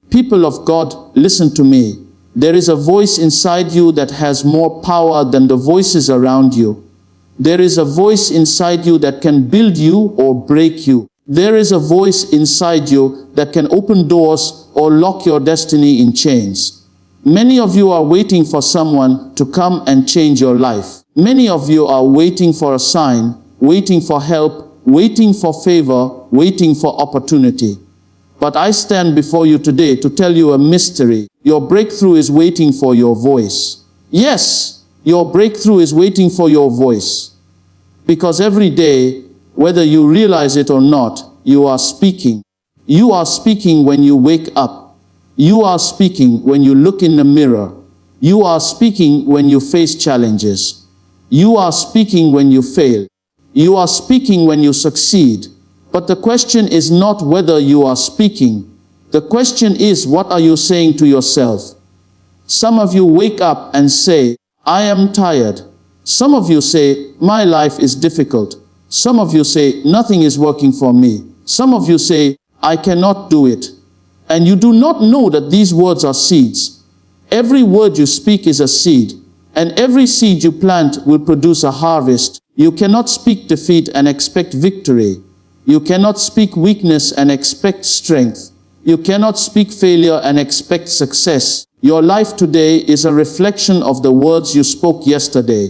People of God, listen to me. There is a voice inside you that has more power than the voices around you. There is a voice inside you that can build you or break you. There is a voice inside you that can open doors or lock your destiny in chains. Many of you are waiting for someone to come and change your life. Many of you are waiting for a sign, waiting for help, waiting for favor, waiting for opportunity. But I stand before you today to tell you a mystery. Your breakthrough is waiting for your voice. Yes, your breakthrough is waiting for your voice. Because every day, whether you realize it or not, you are speaking. You are speaking when you wake up. You are speaking when you look in the mirror. You are speaking when you face challenges. You are speaking when you fail. You are speaking when you succeed. But the question is not whether you are speaking. The question is, what are you saying to yourself? Some of you wake up and say, I am tired. Some of you say, my life is difficult. Some of you say, nothing is working for me. Some of you say, I cannot do it. And you do not know that these words are seeds. Every word you speak is a seed. And every seed you plant will produce a harvest. You cannot speak defeat and expect victory. You cannot speak weakness and expect strength. You cannot speak failure and expect success. Your life today is a reflection of the words you spoke yesterday.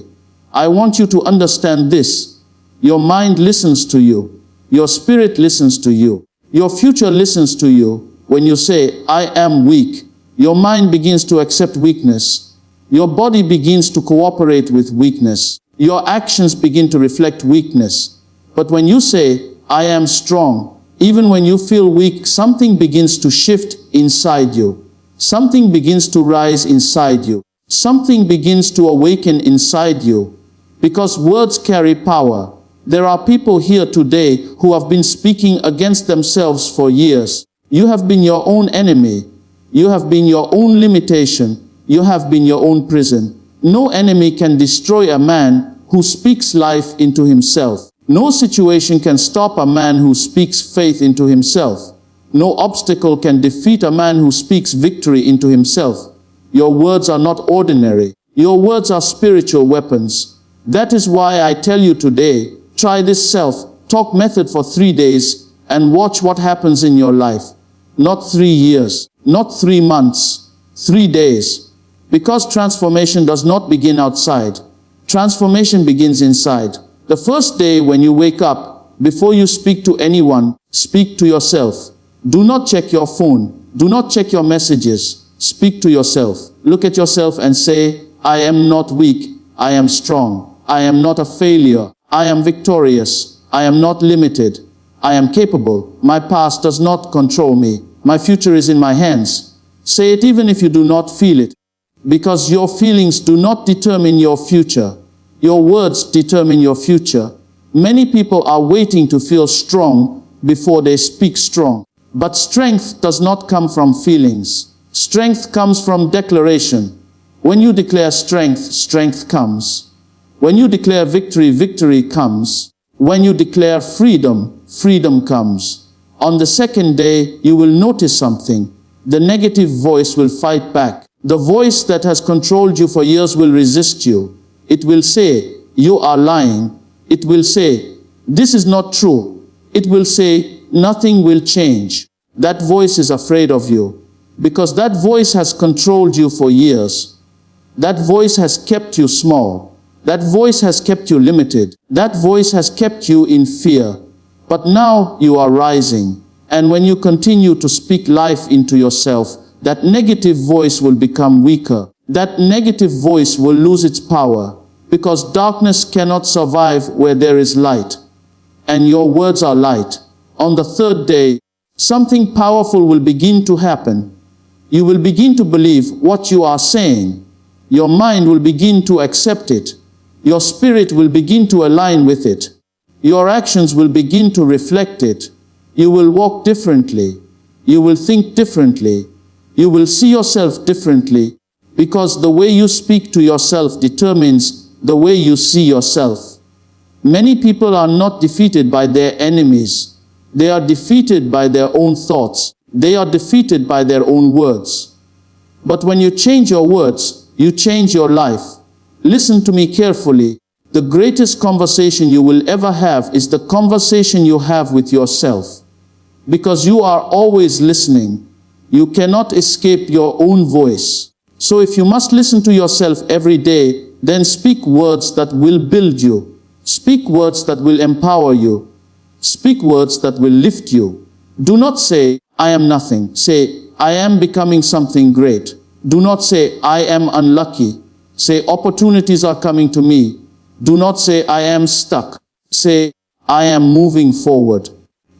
I want you to understand this. Your mind listens to you. Your spirit listens to you. Your future listens to you. When you say, I am weak, your mind begins to accept weakness. Your body begins to cooperate with weakness. Your actions begin to reflect weakness. But when you say, I am strong, even when you feel weak, something begins to shift inside you. Something begins to rise inside you. Something begins to awaken inside you. Because words carry power. There are people here today who have been speaking against themselves for years. You have been your own enemy. You have been your own limitation. You have been your own prison. No enemy can destroy a man who speaks life into himself. No situation can stop a man who speaks faith into himself. No obstacle can defeat a man who speaks victory into himself. Your words are not ordinary. Your words are spiritual weapons. That is why I tell you today, try this self-talk method for 3 days and watch what happens in your life. Not 3 years, not 3 months, 3 days. Because transformation does not begin outside. Transformation begins inside. The first day when you wake up, before you speak to anyone, speak to yourself. Do not check your phone. Do not check your messages. Speak to yourself. Look at yourself and say, I am not weak. I am strong. I am not a failure. I am victorious. I am not limited. I am capable. My past does not control me. My future is in my hands. Say it even if you do not feel it. Because your feelings do not determine your future. Your words determine your future. Many people are waiting to feel strong before they speak strong. But strength does not come from feelings. Strength comes from declaration. When you declare strength, strength comes. When you declare victory, victory comes. When you declare freedom, freedom comes. On the second day, you will notice something. The negative voice will fight back. The voice that has controlled you for years will resist you. It will say, you are lying. It will say, this is not true. It will say, nothing will change. That voice is afraid of you. Because that voice has controlled you for years. That voice has kept you small. That voice has kept you limited. That voice has kept you in fear. But now you are rising. And when you continue to speak life into yourself, that negative voice will become weaker. That negative voice will lose its power. Because darkness cannot survive where there is light. And your words are light. On the third day, something powerful will begin to happen. You will begin to believe what you are saying. Your mind will begin to accept it. Your spirit will begin to align with it. Your actions will begin to reflect it. You will walk differently. You will think differently. You will see yourself differently. Because the way you speak to yourself determines the way you see yourself. Many people are not defeated by their enemies. They are defeated by their own thoughts. They are defeated by their own words. But when you change your words, you change your life. Listen to me carefully. The greatest conversation you will ever have is the conversation you have with yourself. Because you are always listening. You cannot escape your own voice. So if you must listen to yourself every day, then speak words that will build you. Speak words that will empower you. Speak words that will lift you. Do not say, I am nothing. Say, I am becoming something great. Do not say, I am unlucky. Say, opportunities are coming to me. Do not say, I am stuck. Say, I am moving forward.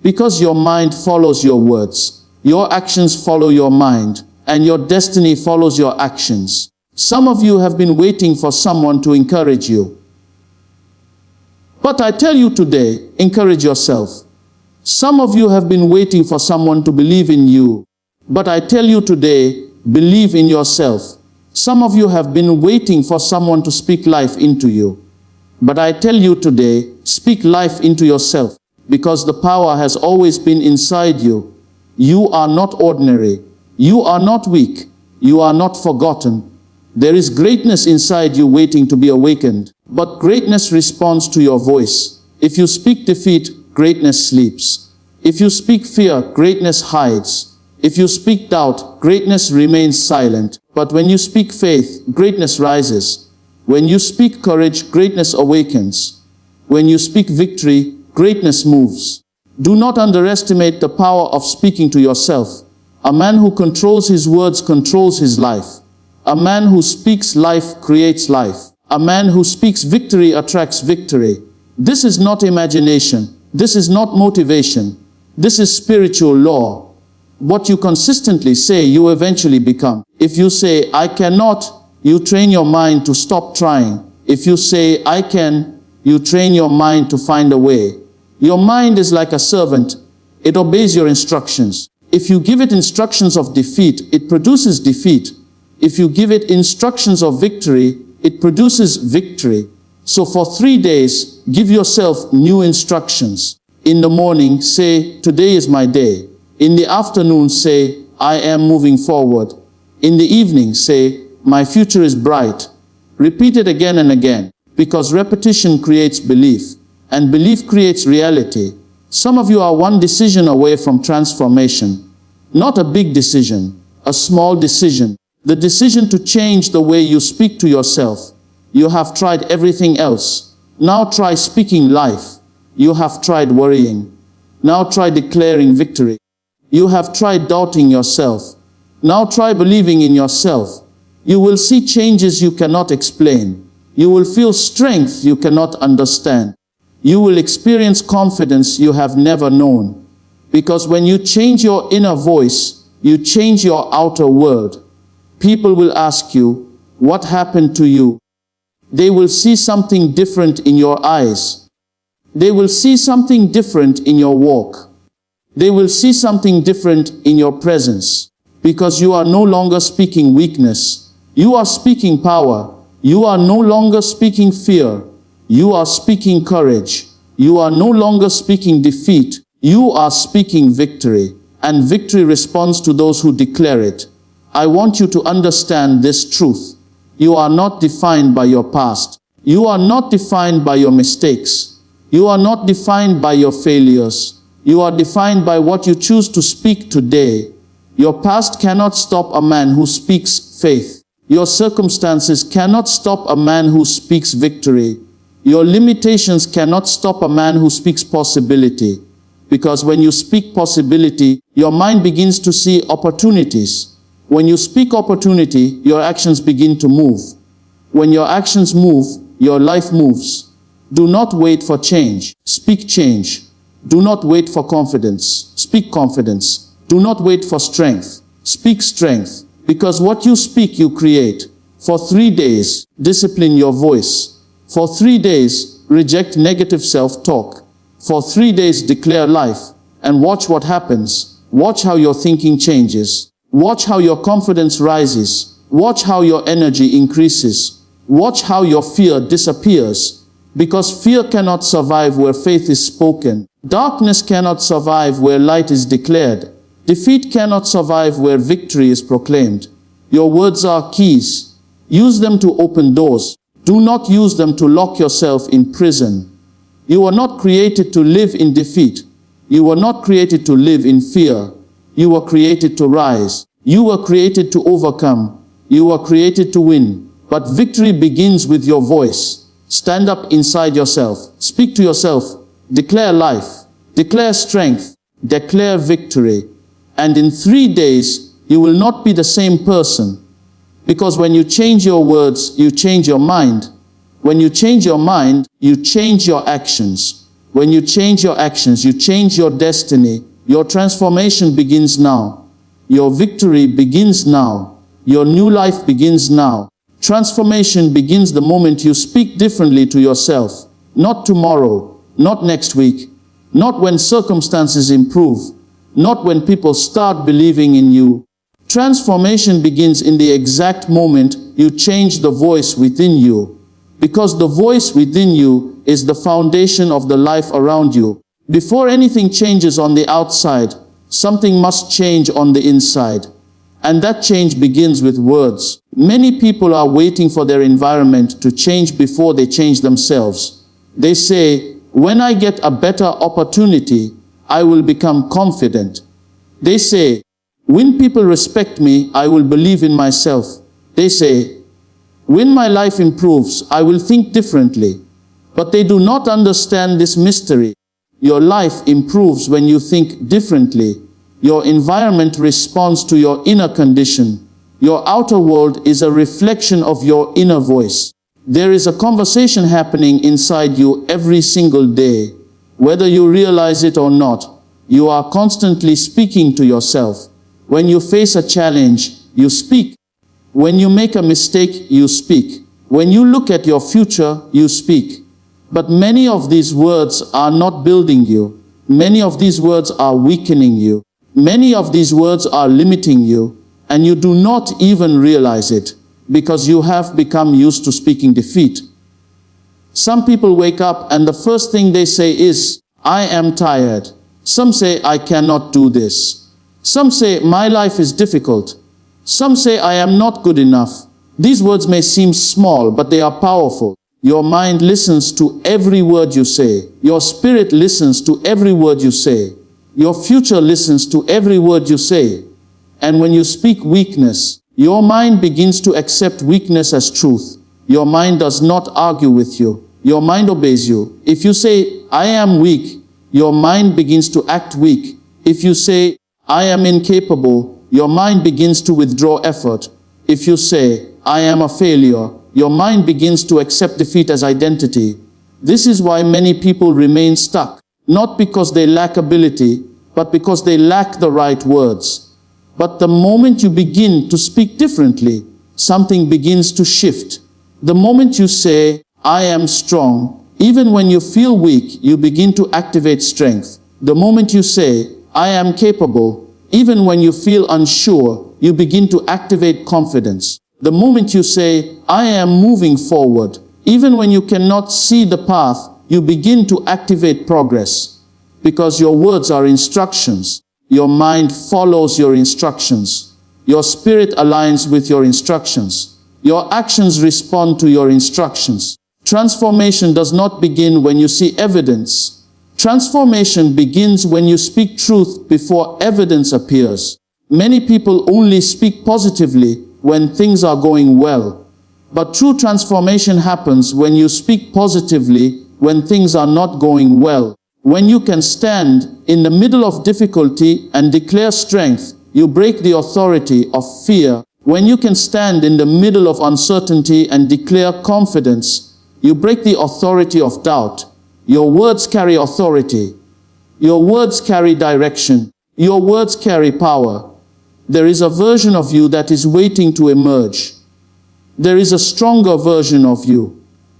Because your mind follows your words. Your actions follow your mind. And your destiny follows your actions. Some of you have been waiting for someone to encourage you. But I tell you today, encourage yourself. Some of you have been waiting for someone to believe in you. But I tell you today, believe in yourself. Some of you have been waiting for someone to speak life into you. But I tell you today, speak life into yourself. Because the power has always been inside you. You are not ordinary. You are not weak. You are not forgotten. There is greatness inside you waiting to be awakened. But greatness responds to your voice. If you speak defeat, greatness sleeps. If you speak fear, greatness hides. If you speak doubt, greatness remains silent. But when you speak faith, greatness rises. When you speak courage, greatness awakens. When you speak victory, greatness moves. Do not underestimate the power of speaking to yourself. A man who controls his words controls his life. A man who speaks life creates life. A man who speaks victory attracts victory. This is not imagination. This is not motivation. This is spiritual law. What you consistently say, you eventually become. If you say, I cannot, you train your mind to stop trying. If you say, I can, you train your mind to find a way. Your mind is like a servant. It obeys your instructions. If you give it instructions of defeat, it produces defeat. If you give it instructions of victory, it produces victory. So for 3 days, give yourself new instructions. In the morning, say, today is my day. In the afternoon, say, I am moving forward. In the evening, say, my future is bright. Repeat it again and again, because repetition creates belief, and belief creates reality. Some of you are one decision away from transformation. Not a big decision, a small decision. The decision to change the way you speak to yourself. You have tried everything else. Now try speaking life. You have tried worrying. Now try declaring victory. You have tried doubting yourself. Now try believing in yourself. You will see changes you cannot explain. You will feel strength you cannot understand. You will experience confidence you have never known. Because when you change your inner voice, you change your outer world. People will ask you, what happened to you? They will see something different in your eyes. They will see something different in your walk. They will see something different in your presence. Because you are no longer speaking weakness. You are speaking power. You are no longer speaking fear. You are speaking courage. You are no longer speaking defeat. You are speaking victory. And victory responds to those who declare it. I want you to understand this truth. You are not defined by your past. You are not defined by your mistakes. You are not defined by your failures. You are defined by what you choose to speak today. Your past cannot stop a man who speaks faith. Your circumstances cannot stop a man who speaks victory. Your limitations cannot stop a man who speaks possibility. Because when you speak possibility, your mind begins to see opportunities. When you speak opportunity, your actions begin to move. When your actions move, your life moves. Do not wait for change. Speak change. Do not wait for confidence. Speak confidence. Do not wait for strength. Speak strength. Because what you speak, you create. For 3 days, discipline your voice. For 3 days, reject negative self-talk. For 3 days, declare life. And watch what happens. Watch how your thinking changes. Watch how your confidence rises. Watch how your energy increases. Watch how your fear disappears. Because fear cannot survive where faith is spoken. Darkness cannot survive where light is declared. Defeat cannot survive where victory is proclaimed. Your words are keys. Use them to open doors. Do not use them to lock yourself in prison. You were not created to live in defeat. You were not created to live in fear. You were created to rise. You were created to overcome. You were created to win. But victory begins with your voice. Stand up inside yourself. Speak to yourself. Declare life. Declare strength. Declare victory. And in 3 days, you will not be the same person. Because when you change your words, you change your mind. When you change your mind, you change your actions. When you change your actions, you change your destiny. Your transformation begins now. Your victory begins now. Your new life begins now. Transformation begins the moment you speak differently to yourself. Not tomorrow, not next week, not when circumstances improve, not when people start believing in you. Transformation begins in the exact moment you change the voice within you. Because the voice within you is the foundation of the life around you. Before anything changes on the outside, something must change on the inside. And that change begins with words. Many people are waiting for their environment to change before they change themselves. They say, when I get a better opportunity, I will become confident. They say, when people respect me, I will believe in myself. They say, when my life improves, I will think differently. But they do not understand this mystery. Your life improves when you think differently. Your environment responds to your inner condition. Your outer world is a reflection of your inner voice. There is a conversation happening inside you every single day. Whether you realize it or not, you are constantly speaking to yourself. When you face a challenge, you speak. When you make a mistake, you speak. When you look at your future, you speak. But many of these words are not building you. Many of these words are weakening you. Many of these words are limiting you, and you do not even realize it, because you have become used to speaking defeat. Some people wake up and the first thing they say is, I am tired. Some say, I cannot do this. Some say, my life is difficult. Some say, I am not good enough. These words may seem small, but they are powerful. Your mind listens to every word you say. Your spirit listens to every word you say. Your future listens to every word you say. And when you speak weakness, your mind begins to accept weakness as truth. Your mind does not argue with you. Your mind obeys you. If you say, I am weak, your mind begins to act weak. If you say, I am incapable, your mind begins to withdraw effort. If you say, I am a failure, your mind begins to accept defeat as identity. This is why many people remain stuck. Not because they lack ability, but because they lack the right words. But the moment you begin to speak differently, something begins to shift. The moment you say, I am strong, even when you feel weak, you begin to activate strength. The moment you say, I am capable, even when you feel unsure, you begin to activate confidence. The moment you say, I am moving forward, even when you cannot see the path, you begin to activate progress. Because your words are instructions. Your mind follows your instructions. Your spirit aligns with your instructions. Your actions respond to your instructions. Transformation does not begin when you see evidence. Transformation begins when you speak truth before evidence appears. Many people only speak positively when things are going well. But true transformation happens when you speak positively when things are not going well. When you can stand in the middle of difficulty and declare strength, you break the authority of fear. When you can stand in the middle of uncertainty and declare confidence, you break the authority of doubt. Your words carry authority. Your words carry direction. Your words carry power. There is a version of you that is waiting to emerge. There is a stronger version of you.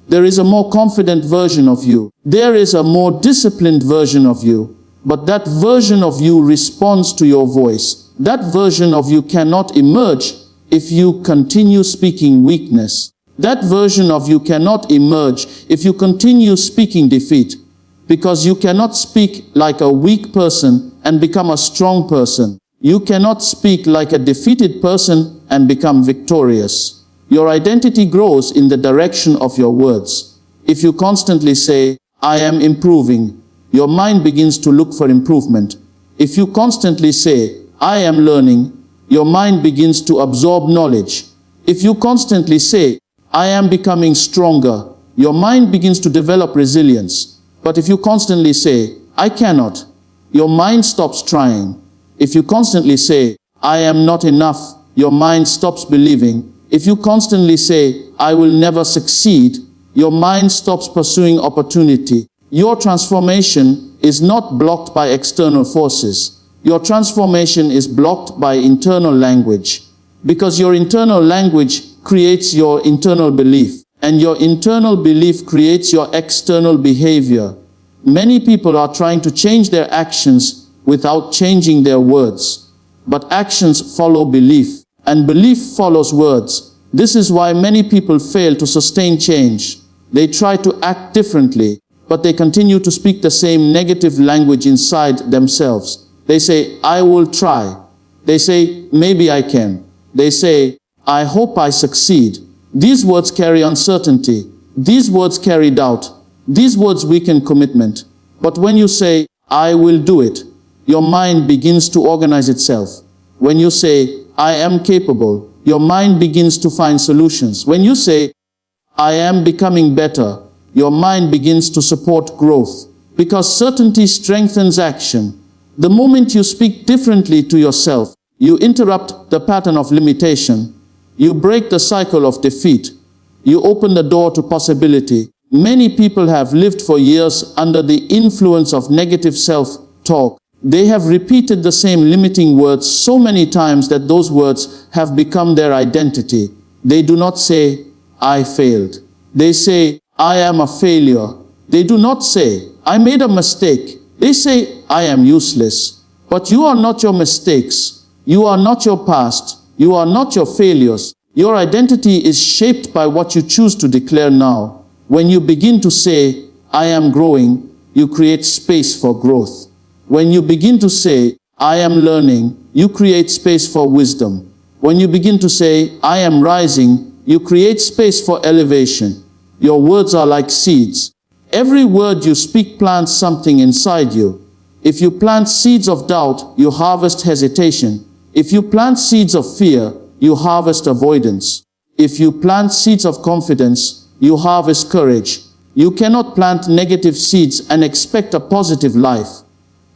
There is a more confident version of you. There is a more disciplined version of you. But that version of you responds to your voice. That version of you cannot emerge if you continue speaking weakness. That version of you cannot emerge if you continue speaking defeat. Because you cannot speak like a weak person and become a strong person. You cannot speak like a defeated person and become victorious. Your identity grows in the direction of your words. If you constantly say, I am improving, your mind begins to look for improvement. If you constantly say, I am learning, your mind begins to absorb knowledge. If you constantly say, I am becoming stronger, your mind begins to develop resilience. But if you constantly say, I cannot, your mind stops trying. If you constantly say, I am not enough, your mind stops believing. If you constantly say, I will never succeed, your mind stops pursuing opportunity. Your transformation is not blocked by external forces. Your transformation is blocked by internal language. Because your internal language creates your internal belief, and your internal belief creates your external behavior. Many people are trying to change their actions without changing their words. But actions follow belief, and belief follows words. This is why many people fail to sustain change. They try to act differently, but they continue to speak the same negative language inside themselves. They say, I will try. They say, maybe I can. They say, I hope I succeed. These words carry uncertainty. These words carry doubt. These words weaken commitment. But when you say, I will do it, your mind begins to organize itself. When you say, I am capable, your mind begins to find solutions. When you say, I am becoming better, your mind begins to support growth. Because certainty strengthens action. The moment you speak differently to yourself, you interrupt the pattern of limitation. You break the cycle of defeat. You open the door to possibility. Many people have lived for years under the influence of negative self-talk. They have repeated the same limiting words so many times that those words have become their identity. They do not say, I failed. They say, I am a failure. They do not say, I made a mistake. They say, I am useless. But you are not your mistakes. You are not your past. You are not your failures. Your identity is shaped by what you choose to declare now. When you begin to say, I am growing, you create space for growth. When you begin to say, I am learning, you create space for wisdom. When you begin to say, I am rising, you create space for elevation. Your words are like seeds. Every word you speak plants something inside you. If you plant seeds of doubt, you harvest hesitation. If you plant seeds of fear, you harvest avoidance. If you plant seeds of confidence, you harvest courage. You cannot plant negative seeds and expect a positive life.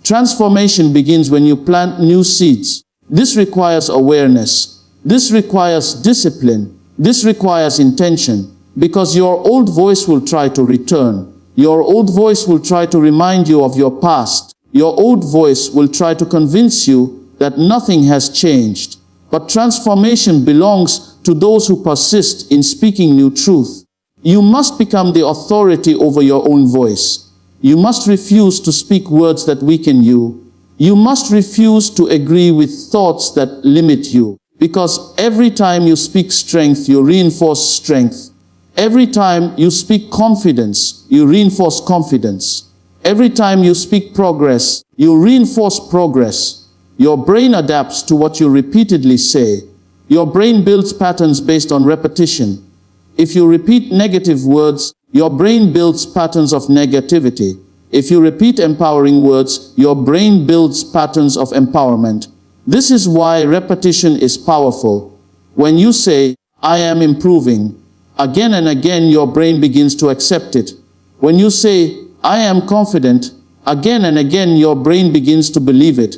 Transformation begins when you plant new seeds. This requires awareness. This requires discipline. This requires intention. Because your old voice will try to return. Your old voice will try to remind you of your past. Your old voice will try to convince you that nothing has changed. But transformation belongs to those who persist in speaking new truth. You must become the authority over your own voice. You must refuse to speak words that weaken you. You must refuse to agree with thoughts that limit you. Because every time you speak strength, you reinforce strength. Every time you speak confidence, you reinforce confidence. Every time you speak progress, you reinforce progress. Your brain adapts to what you repeatedly say. Your brain builds patterns based on repetition. If you repeat negative words, your brain builds patterns of negativity. If you repeat empowering words, your brain builds patterns of empowerment. This is why repetition is powerful. When you say, I am improving, again and again your brain begins to accept it. When you say, I am confident, again and again your brain begins to believe it.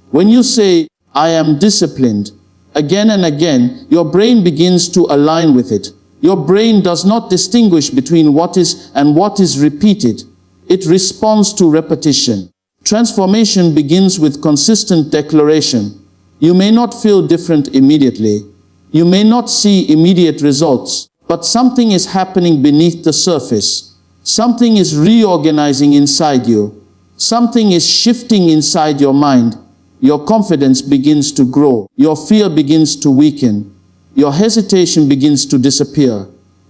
When you say, I am disciplined, again and again your brain begins to align with it. Your brain does not distinguish between what is and what is repeated. It responds to repetition. Transformation begins with consistent declaration. You may not feel different immediately. You may not see immediate results, but something is happening beneath the surface. Something is reorganizing inside you. Something is shifting inside your mind. Your confidence begins to grow. Your fear begins to weaken. Your hesitation begins to disappear.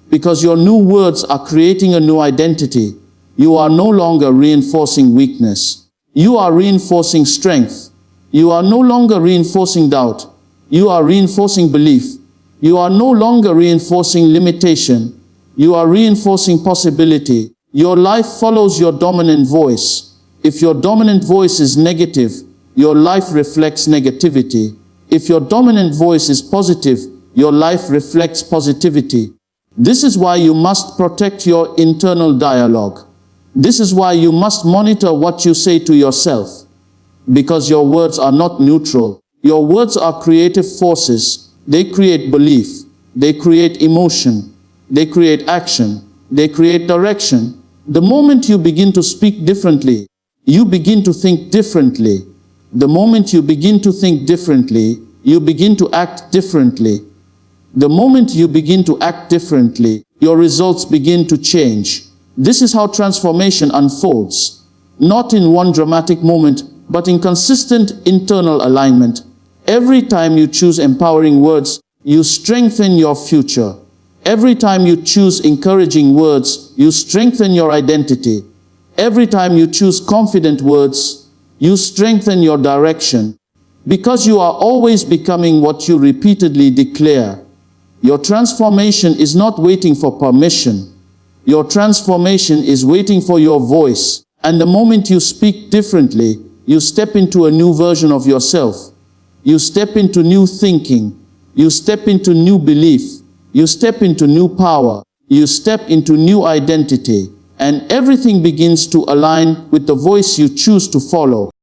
Because your new words are creating a new identity. You are no longer reinforcing weakness. You are reinforcing strength. You are no longer reinforcing doubt. You are reinforcing belief. You are no longer reinforcing limitation. You are reinforcing possibility. Your life follows your dominant voice. If your dominant voice is negative, your life reflects negativity. If your dominant voice is positive, your life reflects positivity. This is why you must protect your internal dialogue. This is why you must monitor what you say to yourself. Because your words are not neutral. Your words are creative forces. They create belief. They create emotion. They create action. They create direction. The moment you begin to speak differently, you begin to think differently. The moment you begin to think differently, you begin to act differently. The moment you begin to act differently, your results begin to change. This is how transformation unfolds. Not in one dramatic moment, but in consistent internal alignment. Every time you choose empowering words, you strengthen your future. Every time you choose encouraging words, you strengthen your identity. Every time you choose confident words, you strengthen your direction. Because you are always becoming what you repeatedly declare. Your transformation is not waiting for permission. Your transformation is waiting for your voice. And the moment you speak differently, you step into a new version of yourself. You step into new thinking. You step into new belief. You step into new power. You step into new identity. And everything begins to align with the voice you choose to follow.